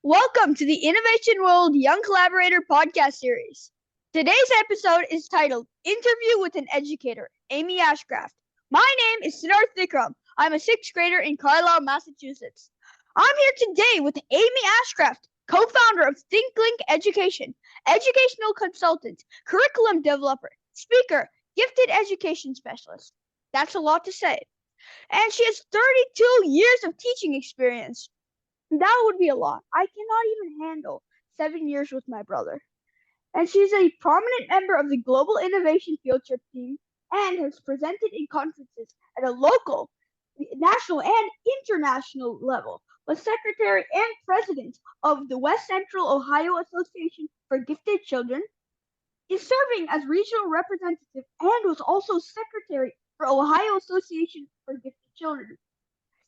Welcome to the Innovation World Young Collaborator podcast series. Today's episode is titled Interview with an Educator, Aimee Ashcraft. My name is Siddharth Vikram. I'm a sixth grader in Carlisle, Massachusetts. I'm here today with Aimee Ashcraft, co-founder of ThinkLink Education, educational consultant, curriculum developer, speaker, gifted education specialist. That's a lot to say. And she has 32 years of teaching experience. That would be a lot. I cannot even handle 7 years with my brother. And she's a prominent member of the Global Innovation Field Trip team and has presented in conferences at a local, national, and international level. Was secretary and president of the West Central Ohio Association for Gifted Children, is serving as regional representative, and was also secretary for Ohio Association for Gifted Children.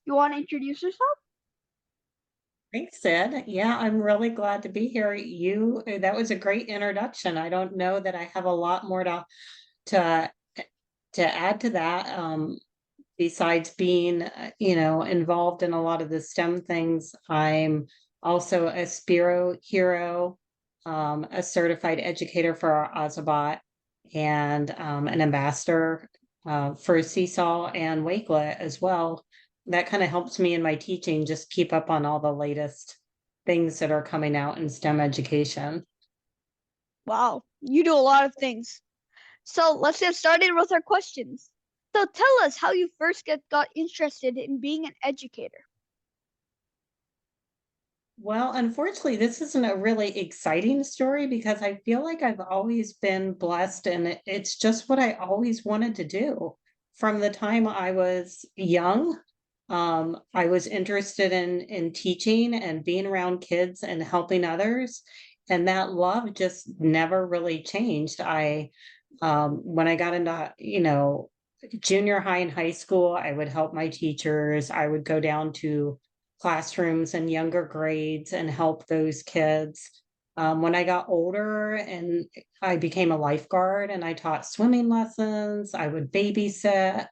You want to introduce yourself? Thanks, Sid. Yeah, I'm really glad to be here. That was a great introduction. I don't know that I have a lot more to add to that. Besides being, involved in a lot of the STEM things, I'm also a Spiro hero, a certified educator for our Ozabot, and an ambassador for Seesaw and Wakelet as well. That kind of helps me in my teaching, just keep up on all the latest things that are coming out in STEM education. Wow, you do a lot of things. So let's get started with our questions. So tell us how you first got interested in being an educator. Well, unfortunately, this isn't a really exciting story because I feel like I've always been blessed and it's just what I always wanted to do. From the time I was young, I was interested in teaching and being around kids and helping others. And that love just never really changed. When I got into, junior high and high school, I would help my teachers. I would go down to classrooms and younger grades and help those kids. When I got older and I became a lifeguard and I taught swimming lessons, I would babysit.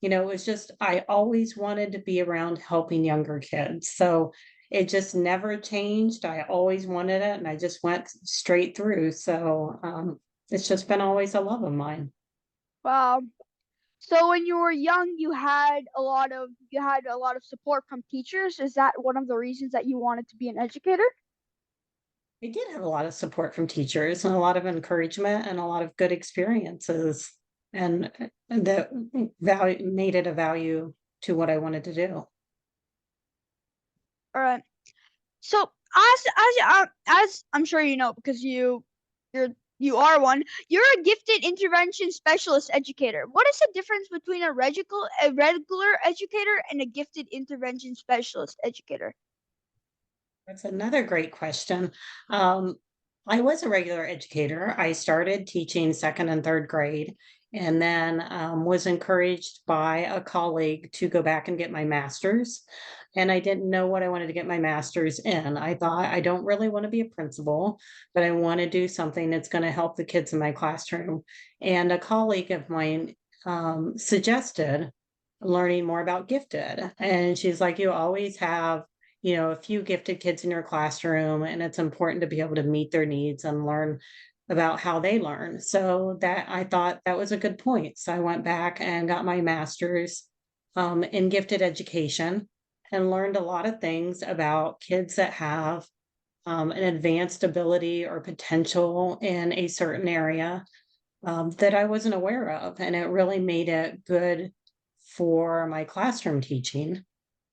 It was just, I always wanted to be around helping younger kids. So it just never changed. I always wanted it and I just went straight through. So it's just been always a love of mine. Wow. So when you were young, you had a lot of support from teachers. Is that one of the reasons that you wanted to be an educator? I did have a lot of support from teachers and a lot of encouragement and a lot of good experiences, and that value made it a value to what I wanted to do. All right. So as I'm sure you know because you're you are one. You're a gifted intervention specialist educator. What is the difference between a regular educator and a gifted intervention specialist educator? That's another great question. Um, I was a regular educator. I started teaching second and third grade, and then was encouraged by a colleague to go back and get my master's. And I didn't know what I wanted to get my master's in. I thought I don't really want to be a principal, but I want to do something that's going to help the kids in my classroom. And a colleague of mine suggested learning more about gifted. And she's like, you always have a few gifted kids in your classroom, and it's important to be able to meet their needs and learn about how they learn. So that I thought that was a good point. So I went back and got my master's in gifted education and learned a lot of things about kids that have an advanced ability or potential in a certain area that I wasn't aware of. And it really made it good for my classroom teaching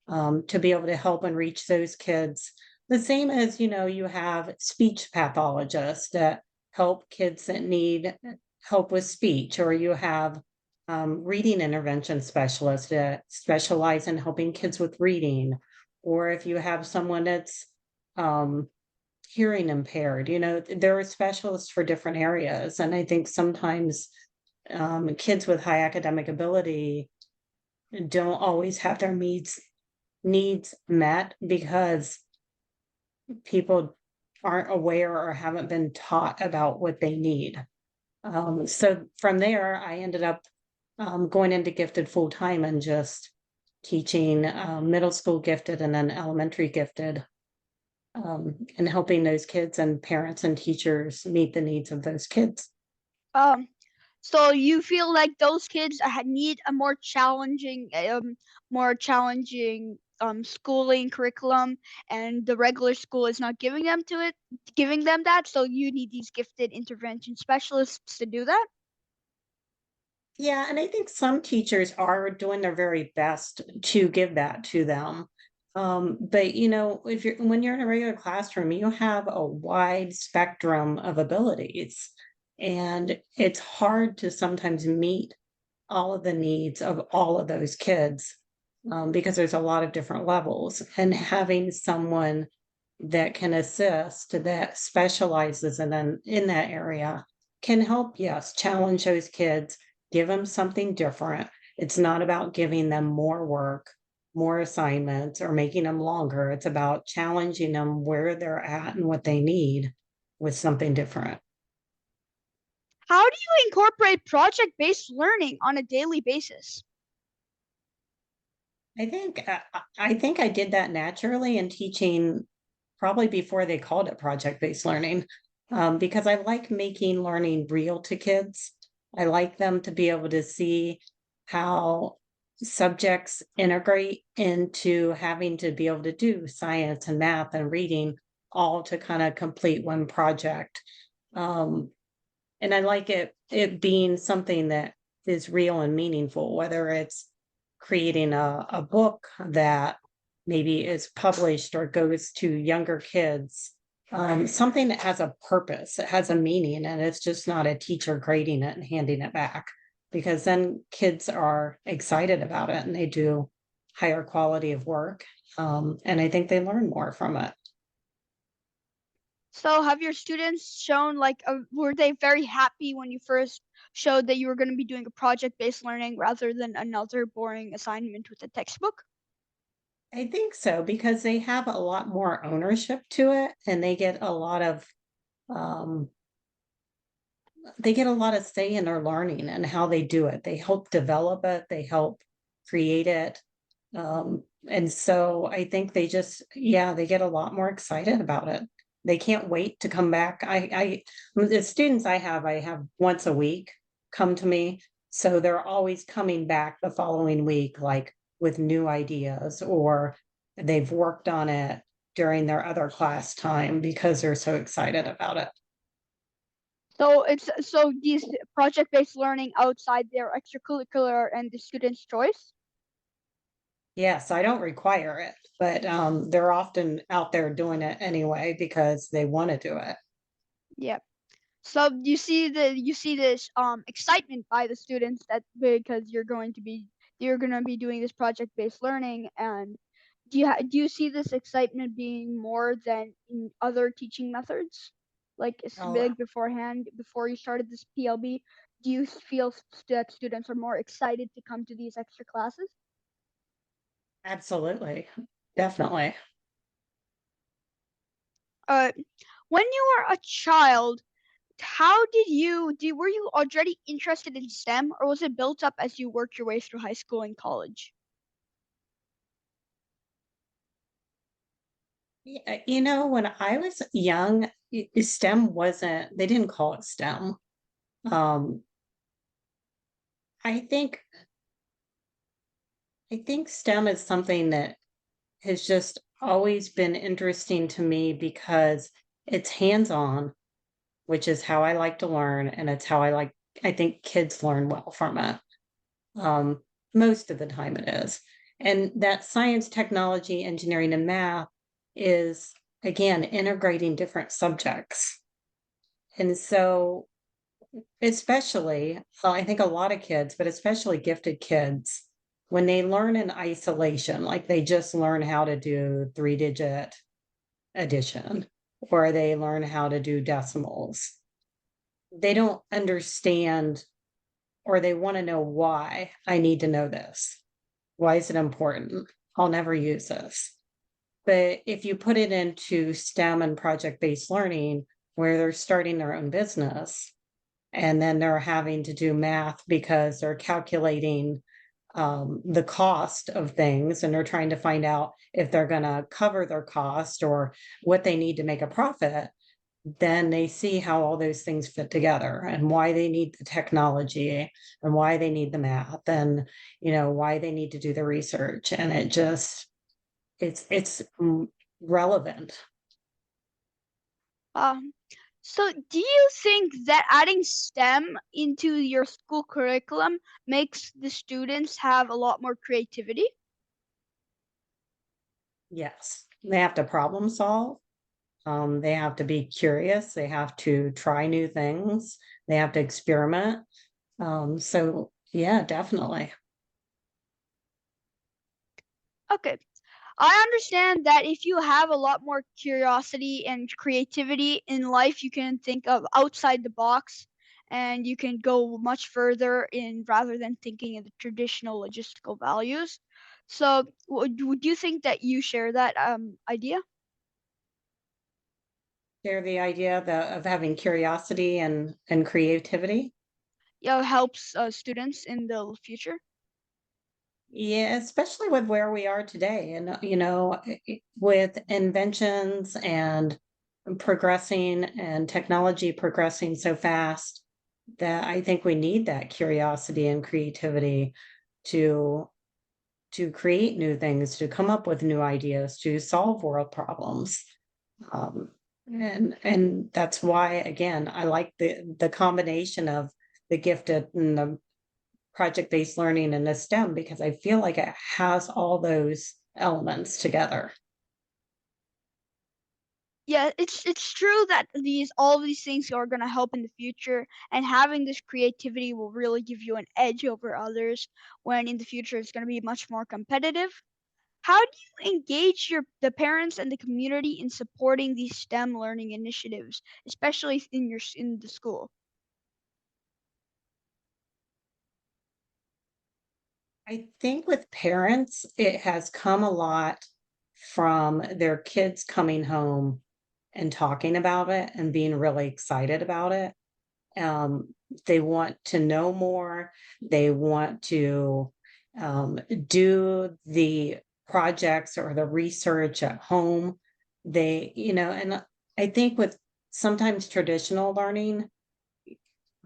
to be able to help and reach those kids. The same as, you have speech pathologists that help kids that need help with speech, or you have reading intervention specialists that specialize in helping kids with reading, or if you have someone that's um, hearing impaired, there are specialists for different areas. And I think sometimes kids with high academic ability don't always have their needs met because people aren't aware or haven't been taught about what they need. So from there, I ended up going into gifted full time and just teaching middle school gifted and then elementary gifted. and helping those kids and parents and teachers meet the needs of those kids. Um, so you feel like those kids need a more challenging schooling curriculum, and the regular school is not giving them that. So you need these gifted intervention specialists to do that. Yeah, and I think some teachers are doing their very best to give that to them. But if you're when you're in a regular classroom, you have a wide spectrum of abilities, and it's hard to sometimes meet all of the needs of all of those kids, because there's a lot of different levels. And having someone that can assist that specializes in that area can help, yes, challenge those kids, give them something different. It's not about giving them more work, more assignments, or making them longer. It's about challenging them where they're at and what they need with something different. How do you incorporate project-based learning on a daily basis? I think I did that naturally in teaching, probably before they called it project-based learning, because I like making learning real to kids. I like them to be able to see how subjects integrate into having to be able to do science and math and reading, all to kind of complete one project. Um, and I like it being something that is real and meaningful, whether it's creating a book that maybe is published or goes to younger kids, something that has a purpose, it has a meaning, and it's just not a teacher grading it and handing it back, because then kids are excited about it and they do higher quality of work. And I think they learn more from it. So have your students shown were they very happy when you first showed that you were going to be doing a project-based learning rather than another boring assignment with a textbook? I think so, because they have a lot more ownership to it, and um, they get a lot of say in their learning and how they do it. They help develop it, they help create it. And so I think yeah, they get a lot more excited about it. They can't wait to come back. The students I have once a week come to me. So they're always coming back the following week, like with new ideas, or they've worked on it during their other class time because they're so excited about it. So these project-based learning outside their extracurricular and the student's choice? Yes, I don't require it, but they're often out there doing it anyway because they want to do it. Yeah. So you see this excitement by the students that because you're going to be doing this project-based learning, and do you see this excitement being more than in other teaching methods? Like Oh, beforehand, before you started this PLB, do you feel that students are more excited to come to these extra classes? absolutely. Definitely. Uh, when you were a child, how did were you already interested in STEM, or was it built up as you worked your way through high school and college? Yeah, when I was young, STEM wasn't, they didn't call it STEM. Um, I think I think STEM is something that has just always been interesting to me because it's hands-on, which is how I like to learn, and it's how I think kids learn well from it. Um, Most of the time it is. And that science, technology, engineering, and math is, again, integrating different subjects. And so, especially, well, I think a lot of kids, but especially gifted kids, when they learn in isolation, like they just learn how to do 3-digit addition, or they learn how to do decimals, they don't understand, or they want to know why I need to know this. Why is it important? I'll never use this. But if you put it into STEM and project based learning, where they're starting their own business and then they're having to do math because they're calculating the cost of things, and they're trying to find out if they're going to cover their cost or what they need to make a profit, then they see how all those things fit together and why they need the technology and why they need the math and why they need to do the research. And it's relevant. Um, so do you think that adding STEM into your school curriculum makes the students have a lot more creativity? Yes, they have to problem solve. They have to be curious. They have to try new things. They have to experiment. So yeah, definitely. Okay. I understand that if you have a lot more curiosity and creativity in life, you can think of outside the box and you can go much further in rather than thinking of the traditional logistical values. So, would you think that you share that idea? Share the idea of having curiosity and creativity. Helps students in the future? Yeah, especially with where we are today, and with inventions and progressing and technology progressing so fast, that I think we need that curiosity and creativity to create new things, to come up with new ideas, to solve world problems. Um, and that's why, again, I like the combination of the gifted and the project-based learning and the STEM, because I feel like it has all those elements together. Yeah, it's true that all of these things are going to help in the future, and having this creativity will really give you an edge over others when in the future it's going to be much more competitive. How do you engage the parents and the community in supporting these STEM learning initiatives, especially in the school? I think with parents, it has come a lot from their kids coming home and talking about it and being really excited about it. They want to know more. They want to do the projects or the research at home. And I think with sometimes traditional learning,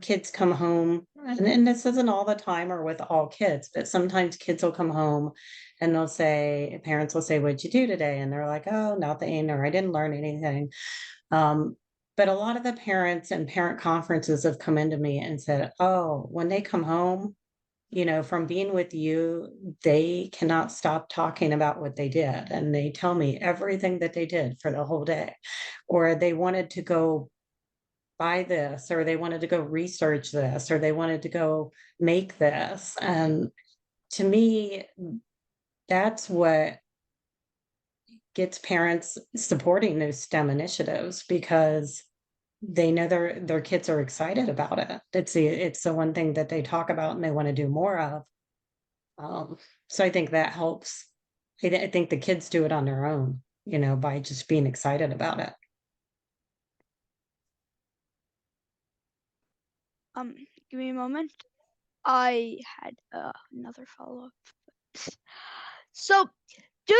kids come home, and this isn't all the time or with all kids, but sometimes kids will come home and parents will say, "What'd you do today?" And they're like, "Oh, nothing," or "I didn't learn anything." Um, but a lot of the parents and parent conferences have come into me and said, "Oh, when they come home, from being with you, they cannot stop talking about what they did. And they tell me everything that they did for the whole day, or they wanted to go buy this, or they wanted to go research this, or they wanted to go make this." And to me, that's what gets parents supporting those STEM initiatives, because they know their kids are excited about it. It's the one thing that they talk about and they want to do more of. Um, so I think that helps. I think the kids do it on their own, by just being excited about it. Give me a moment. I had another follow up. So, do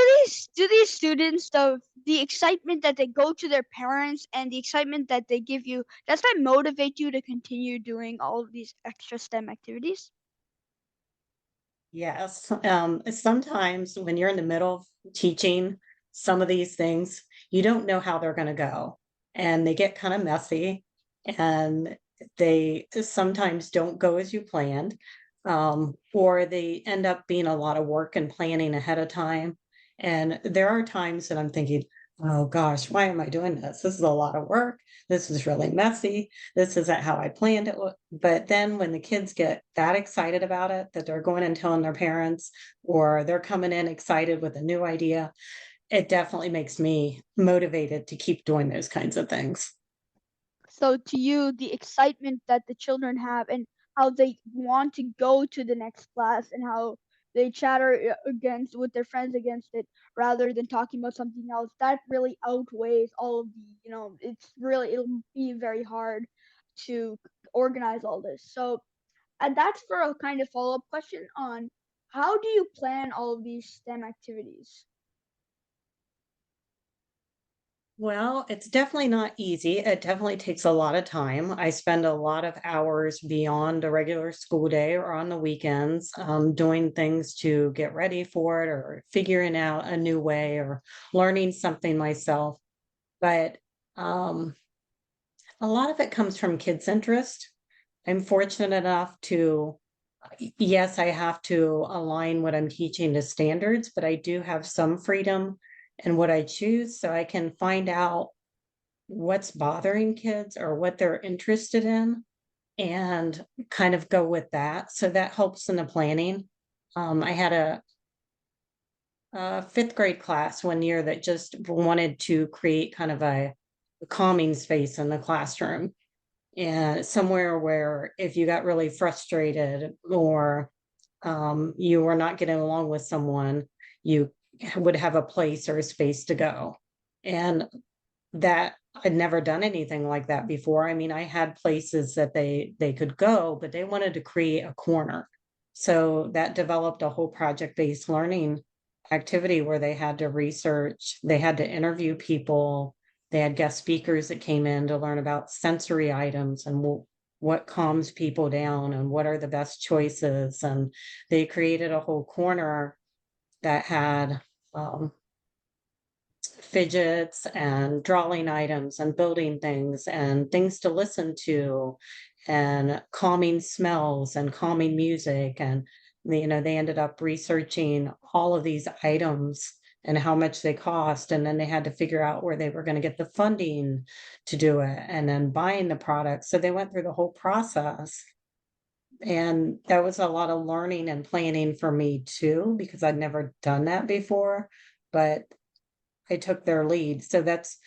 these students the excitement that they go to their parents and the excitement that they give you, does that motivate you to continue doing all of these extra STEM activities? Yes. Sometimes when you're in the middle of teaching some of these things, you don't know how they're going to go, and they get kind of messy, and they sometimes don't go as you planned, or they end up being a lot of work and planning ahead of time. And there are times that I'm thinking, "Oh gosh, why am I doing this? This is a lot of work. This is really messy. This isn't how I planned it." But then when the kids get that excited about it, that they're going and telling their parents, or they're coming in excited with a new idea, it definitely makes me motivated to keep doing those kinds of things. So to you, the excitement that the children have and how they want to go to the next class and how they chatter against with their friends against it rather than talking about something else, that really outweighs all of it'll be very hard to organize all this. So, and that's for a kind of follow-up question on How do you plan all of these STEM activities? Well, it's definitely not easy. It definitely takes a lot of time. I spend a lot of hours beyond a regular school day or on the weekends, doing things to get ready for it or figuring out a new way or learning something myself. But um, a lot of it comes from kids' interest. I'm fortunate enough to, yes, I have to align what I'm teaching to standards, but I do have some freedom in what I choose. So I can find out what's bothering kids or what they're interested in and kind of go with that. So that helps in the planning. I had a fifth grade class one year that just wanted to create kind of a calming space in the classroom and somewhere where if you got really frustrated or you were not getting along with someone, you would have a place or a space to go. And that I'd never done anything like that before. I mean, I had places that they could go, but they wanted to create a corner. So that developed a whole project-based learning activity where they had to research, they had to interview people, they had guest speakers that came in to learn about sensory items and what calms people down and what are the best choices. And they created a whole corner that had fidgets and drawing items and building things and things to listen to and calming smells and calming music. And, they ended up researching all of these items and how much they cost. And then they had to figure out where they were going to get the funding to do it and then buying the products. So they went through the whole process. And that was a lot of learning and planning for me too, because I'd never done that before. But I took their lead. So that's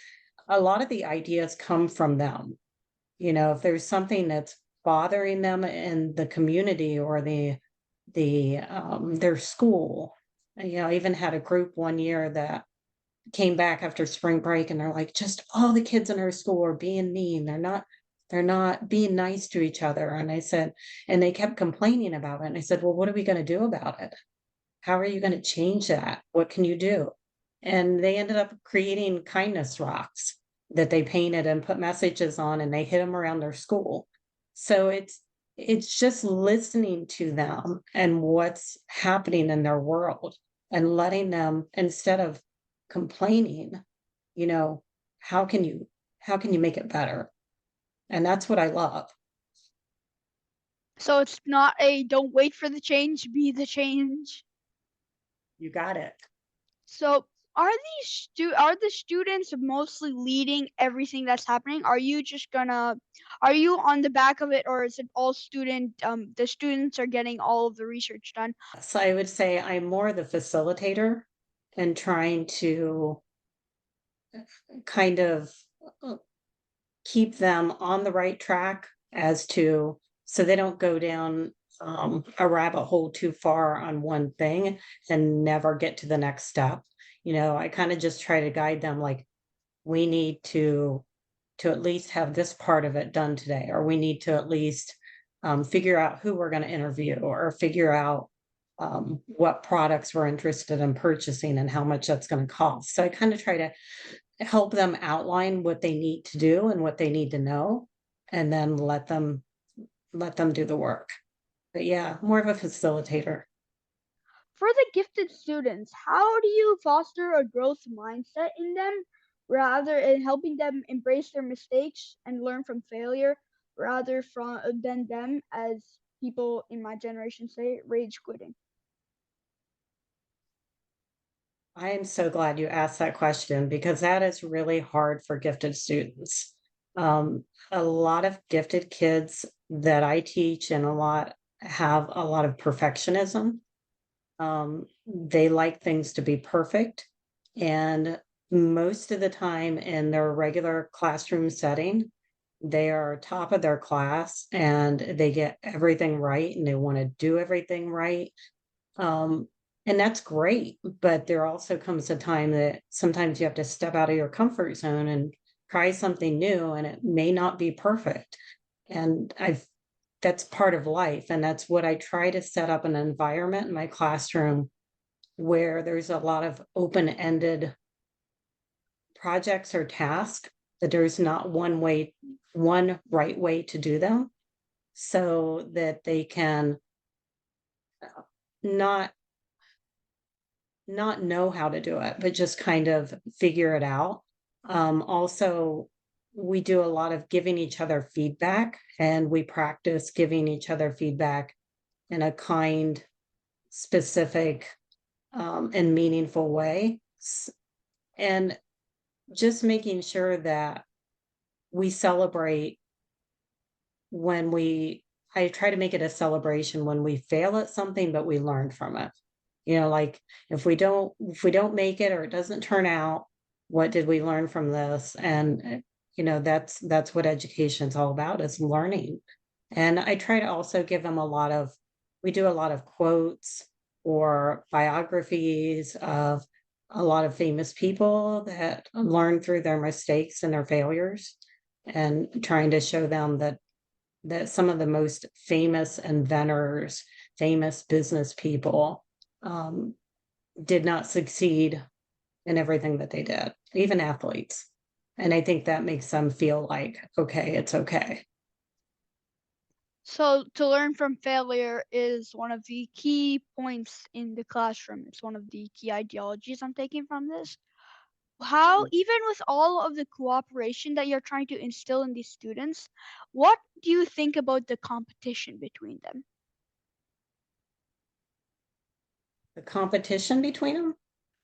a lot of the ideas come from them. If there's something that's bothering them in the community or their school. I even had a group one year that came back after spring break and they're like, just all the kids in our school are being mean. They're not being nice to each other. And I said, and they kept complaining about it. And I said, well, what are we going to do about it? How are you going to change that? What can you do? And they ended up creating kindness rocks that they painted and put messages on and they hid them around their school. So it's just listening to them and what's happening in their world and letting them, instead of complaining, you know, how can you make it better? And that's what I love. So it's not a don't wait for the change, be the change. You got it. So are the students mostly leading everything that's happening? Are you on the back of it, or is it all the students are getting all of the research done? So I would say I'm more the facilitator and trying to kind of uh, keep them on the right track as to so they don't go down a rabbit hole too far on one thing and never get to the next step. I kind of just try to guide them like we need to at least have this part of it done today, or we need to at least figure out who we're going to interview or figure out what products we're interested in purchasing and how much that's going to cost. So I kind of try to help them outline what they need to do and what they need to know, and then let them do the work. But yeah, more of a facilitator. For the gifted students, how do you foster a growth mindset in them rather in helping them embrace their mistakes and learn from failure rather than them, as people in my generation say, rage quitting? I am so glad you asked that question because that is really hard for gifted students. A lot of gifted kids that I teach and a lot have a lot of perfectionism. They like things to be perfect. And most of the time in their regular classroom setting, they are top of their class and they get everything right and they want to do everything right. Um, and that's great, but there also comes a time that sometimes you have to step out of your comfort zone and try something new, and it may not be perfect. And I've that's part of life. And that's what I try to set up an environment in my classroom where there's a lot of open-ended projects or tasks, that there's not one right way to do them, so that they can not know how to do it, but just kind of figure it out. Also, we do a lot of giving each other feedback, and we practice giving each other feedback in a kind, specific, and meaningful way. And just making sure that we celebrate when I try to make it a celebration when we fail at something, but we learn from it. Like if we don't make it or it doesn't turn out, what did we learn from this? And that's what education's all about, is learning. And I try to also give them we do a lot of quotes or biographies of a lot of famous people that learn through their mistakes and their failures, and trying to show them that some of the most famous inventors, famous business people, did not succeed in everything that they did, even athletes. And I think that makes them feel like, okay, it's okay. So to learn from failure is one of the key points in the classroom. It's one of the key ideologies I'm taking from this. How, even with all of the cooperation that you're trying to instill in these students, what do you think about the competition between them? The competition between them?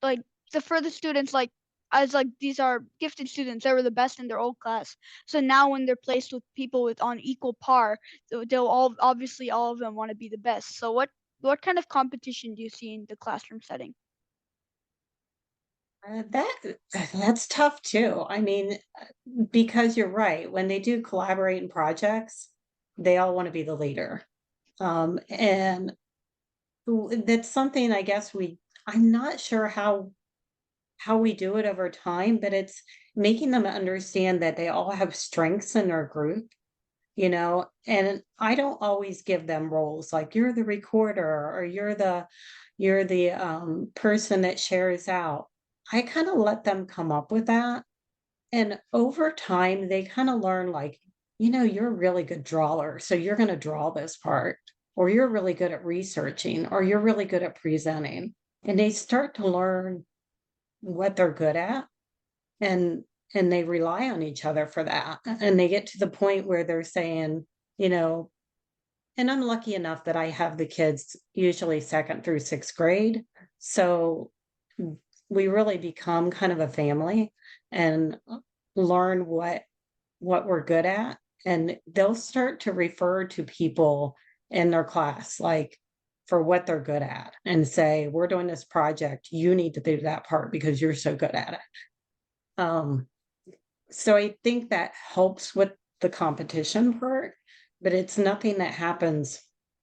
Like for the students, like as like these are gifted students, they were the best in their old class. So now when they're placed with people with on equal par, they'll all obviously all of them want to be the best. So what kind of competition do you see in the classroom setting? That's tough too. I mean, because you're right, when they do collaborate in projects, they all want to be the leader. And that's something, I guess, I'm not sure how we do it over time, but it's making them understand that they all have strengths in their group, and I don't always give them roles like you're the recorder or you're the person that shares out. I kind of let them come up with that. And over time, they kind of learn, like, you're a really good drawer, so you're going to draw this part, or you're really good at researching, or you're really good at presenting. And they start to learn what they're good at, and they rely on each other for that. And they get to the point where they're saying, you know, and I'm lucky enough that I have the kids usually second through sixth grade. So we really become kind of a family and learn what we're good at. And they'll start to refer to people in their class, like, for what they're good at, and say, we're doing this project, you need to do that part because you're so good at it. So I think that helps with the competition part, but it's nothing that happens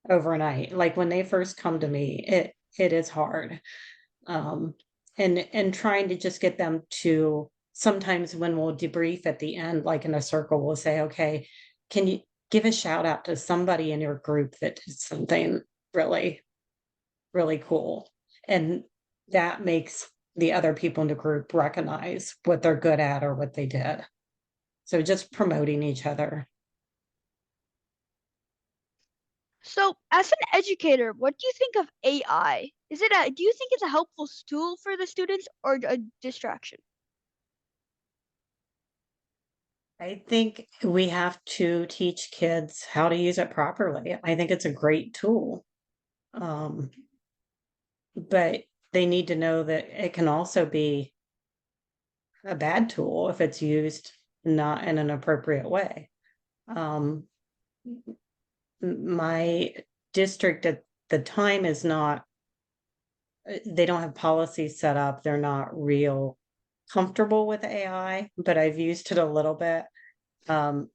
overnight. Like when they first come to me, it is hard. Um, and trying to just get them to, sometimes when we'll debrief at the end, like in a circle, we'll say, okay, can you give a shout out to somebody in your group that did something really, really cool? And that makes the other people in the group recognize what they're good at or what they did. So just promoting each other. So, as an educator, what do you think of AI? Do you think it's a helpful tool for the students or a distraction? I think we have to teach kids how to use it properly. I think it's a great tool. Um, but they need to know that it can also be a bad tool if it's used not in an appropriate way. Um, my district at the time is not, they don't have policies set up. They're not real comfortable with AI, but I've used it a little bit,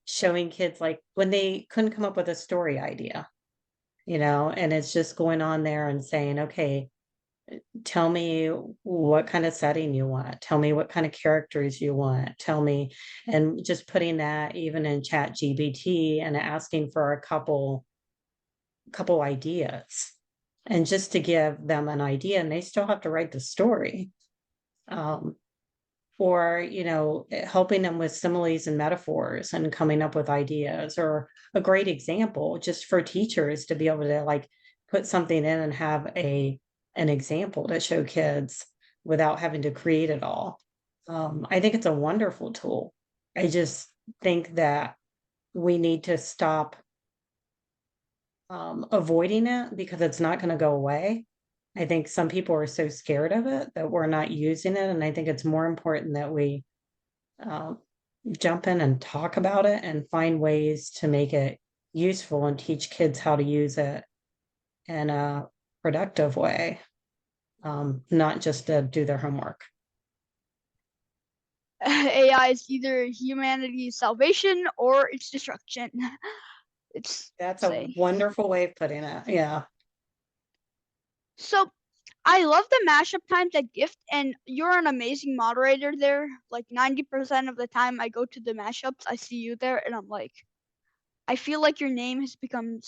showing kids, like when they couldn't come up with a story idea, and it's just going on there and saying, okay, tell me what kind of setting you want, tell me what kind of characters you want, tell me, and just putting that even in chat GBT and asking for a couple ideas, and just to give them an idea, and they still have to write the story. Or helping them with similes and metaphors and coming up with ideas, or a great example just for teachers to be able to like put something in and have an example to show kids without having to create it all. I think it's a wonderful tool. I just think that we need to stop avoiding it because it's not going to go away. I think some people are so scared of it that we're not using it. And I think it's more important that we jump in and talk about it and find ways to make it useful and teach kids how to use it in a productive way, not just to do their homework. AI is either humanity's salvation or its destruction. That's a wonderful way of putting it. Yeah. So I love the mashup times at Gift, and you're an amazing moderator there. Like 90% of the time I go to the mashups, I see you there, and I'm like, I feel like your name has become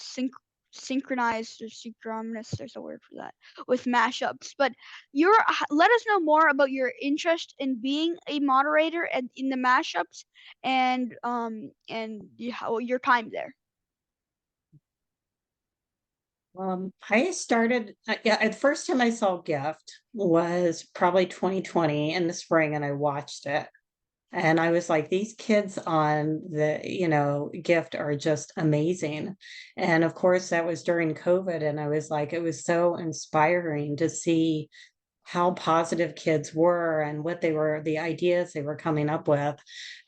synchronized or synchronous. There's a word for that with mashups. But let us know more about your interest in being a moderator and in the mashups, and how your time there. I started, yeah, the first time I saw Gift was probably 2020 in the spring, and I watched it. And I was like, these kids on the Gift are just amazing. And of course, that was during COVID. And I was like, it was so inspiring to see how positive kids were and what the ideas they were coming up with.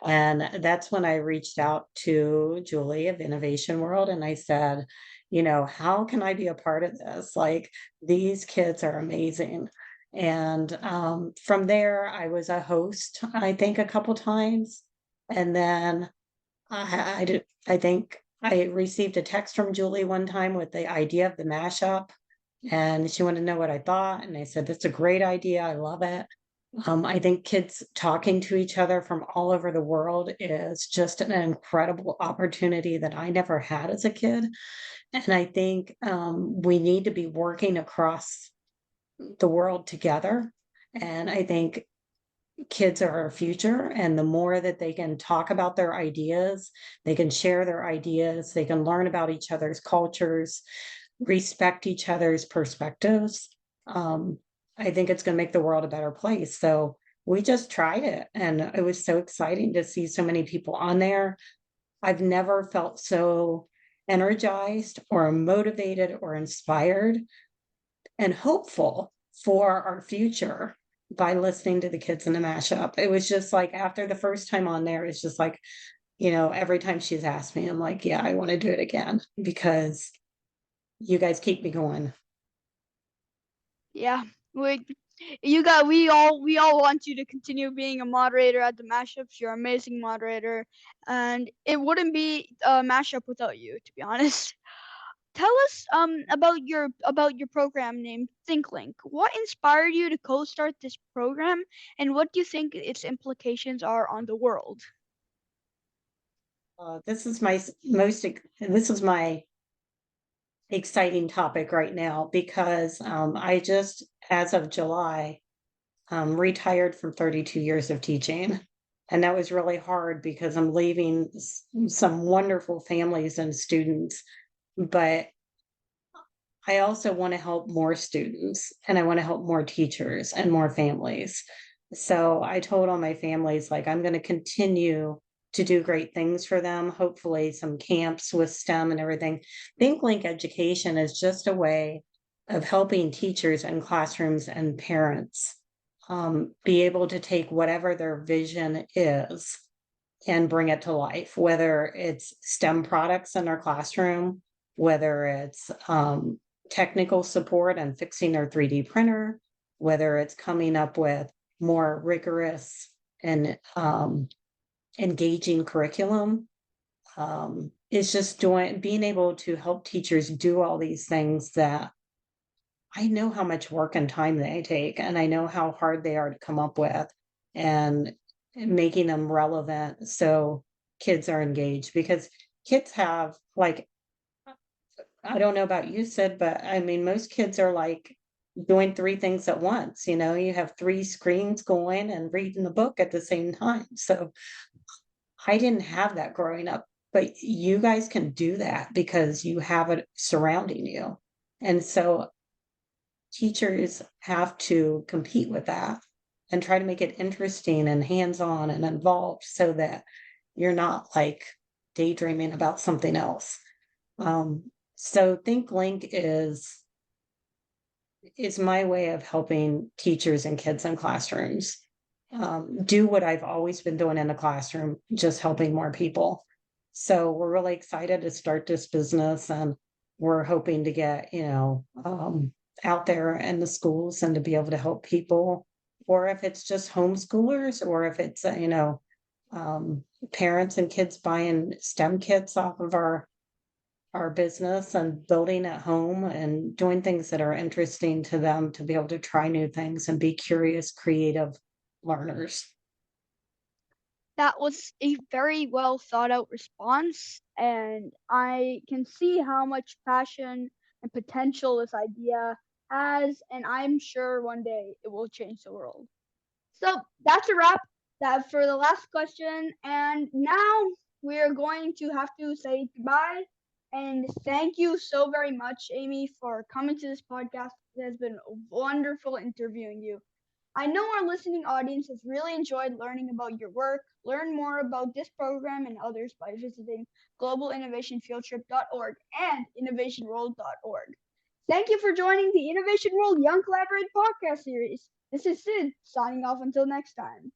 And that's when I reached out to Julie of Innovation World and I said, how can I be a part of this? Like, these kids are amazing. And from there, I was a host, I think, a couple times. And then I think I received a text from Julie one time with the idea of the mashup. And she wanted to know what I thought. And I said, that's a great idea. I love it. I think kids talking to each other from all over the world is just an incredible opportunity that I never had as a kid. And I think we need to be working across the world together. And I think kids are our future. And the more that they can talk about their ideas, they can share their ideas, they can learn about each other's cultures, respect each other's perspectives. I think it's going to make the world a better place. So we just tried it. And it was so exciting to see so many people on there. I've never felt so energized or motivated or inspired and hopeful for our future by listening to the kids in the mashup. It was just like after the first time on there, it's just like, every time she's asked me, I'm like, yeah, I want to do it again because you guys keep me going. Yeah, we all want you to continue being a moderator at the mashups. You're an amazing moderator, and it wouldn't be a mashup without you, to be honest. Tell us about your program named ThinkLink. What inspired you to co-start this program, and what do you think its implications are on the world? This is my exciting topic right now because I just, as of July, retired from 32 years of teaching. And that was really hard because I'm leaving some wonderful families and students. But I also want to help more students and I want to help more teachers and more families. So I told all my families, like, I'm going to continue to do great things for them, hopefully some camps with STEM and everything. ThinkLink Education is just a way of helping teachers and classrooms and parents be able to take whatever their vision is and bring it to life, whether it's STEM products in their classroom, whether it's technical support and fixing their 3D printer, whether it's coming up with more rigorous and engaging curriculum. It's just being able to help teachers do all these things that I know how much work and time they take, and I know how hard they are to come up with, and making them relevant so kids are engaged because kids have like, I don't know about you, Sid, but I mean, most kids are like doing three things at once. You have three screens going and reading the book at the same time. So I didn't have that growing up, but you guys can do that because you have it surrounding you. And so teachers have to compete with that and try to make it interesting and hands-on and involved so that you're not like daydreaming about something else. So Think Link is my way of helping teachers and kids in classrooms do what I've always been doing in the classroom, just helping more people. So we're really excited to start this business, and we're hoping to get, out there in the schools and to be able to help people, or if it's just homeschoolers, or if it's, parents and kids buying STEM kits off of our business and building at home and doing things that are interesting to them to be able to try new things and be curious, creative learners. That was a very well thought out response, and I can see how much passion and potential this idea has, and I'm sure one day it will change the world. So that's a wrap that for the last question, and now we are going to have to say goodbye. And thank you so very much, Aimee, for coming to this podcast. It has been wonderful interviewing you. I know our listening audience has really enjoyed learning about your work. Learn more about this program and others by visiting globalinnovationfieldtrip.org and innovationworld.org. Thank you for joining the Innovation World Young Collaborate podcast series. This is Sid, signing off until next time.